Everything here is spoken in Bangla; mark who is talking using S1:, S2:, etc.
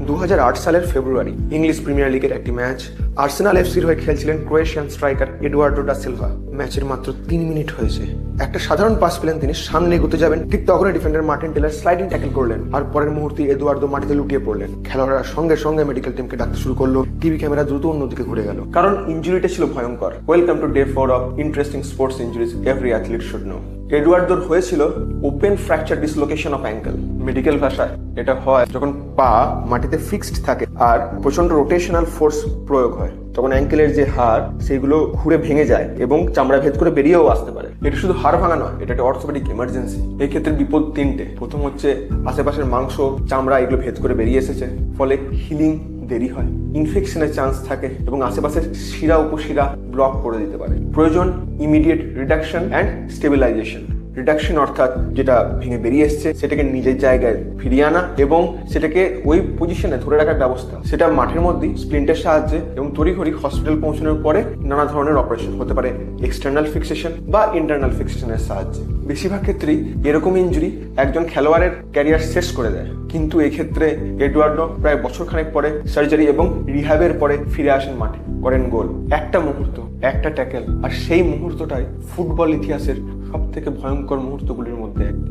S1: 2008 সালের ফেব্রুয়ারি ইংলিশ প্রিমিয়ার লিগের একটি ম্যাচ। আর্সেনাল এফসির হয়ে খেলছিলেন ক্রোয়েশিয়ান স্ট্রাইকার এডুয়ার্ডো ডা সিলভা। ম্যাচের মাত্র 3 মিনিট হয়েছে, একটা সাধারণ পাস পেলেন তিনি, সামনে এগোতে যাবেন, ঠিক তখনই defender Martin Taylor sliding tackle করলেন আর পরের মুহূর্তে এডুয়ার্ডো মাটিতে লুটিয়ে পড়লেন। খেলোয়াড়রা সঙ্গে সঙ্গে মেডিকেল টিমকে ডাকতে শুরু করলো। টিভি ক্যামেরা দ্রুত অন্যদিকে ঘুরে গেল, কারণ ইনজুরিটা ছিল ভয়ঙ্কর। Welcome to day 4 of interesting sports injuries every athlete should know. এডুয়ার্ডোর হয়েছিল open fracture dislocation of ankle. Medical ভাষায় এটা হয় যখন পা মাটিতে ফিক্সড থাকে আর প্রচন্ড রোটেশনাল ফোর্স প্রয়োগ হয়, তখন অ্যাঙ্কেলের যে হাড় সেগুলো ঘুরে ভেঙে যায় এবং চামড়া ভেদ করে বেরিয়েও আসতে পারে। এটা শুধু হাড় ভাঙা নয়, এটা একটা অর্থোপেডিক ইমার্জেন্সি। এই ক্ষেত্রে বিপদ তিনটে। প্রথম হচ্ছে আশেপাশের মাংস, চামড়া এগুলো ভেদ করে বেরিয়ে এসেছে, ফলে হিলিং দেরি হয়, ইনফেকশনের চান্স থাকে এবং আশেপাশের শিরা উপশিরা ব্লক করে দিতে পারে। প্রয়োজন immediate reduction and stabilisation. Reduction অর্থাৎ যেটা ভেঙে বেরিয়ে এসছে সেটাকে নিজের জায়গায় ফিরিয়ে আনা এবং সেটাকে ওই পজিশনে ধরে রাখার ব্যবস্থা। সেটা মাঠের মধ্যেই স্প্লিন্টের সাহায্যে এবং তড়িঘড়ি হসপিটাল পৌঁছানোর পরে নানা ধরনের অপারেশন হতে পারে, এক্সটার্নাল ফিক্সেশন বা ইন্টারনাল ফিক্সেশনের সাহায্যে। বেশিরভাগ ক্ষেত্রেই এরকম ইনজুরি একজন খেলোয়াড়ের ক্যারিয়ার শেষ করে দেয়, কিন্তু এক্ষেত্রে এডুয়ার্ডো প্রায় বছরখানেক পরে সার্জারি এবং রিহ্যাবের পরে ফিরে আসেন মাঠে, করেন গোল। একটা মুহূর্ত, একটা ট্যাকেল, আর সেই মুহূর্তটাই ফুটবল ইতিহাসের সব থেকে ভয়ঙ্কর মুহূর্তগুলির মধ্যে একটি।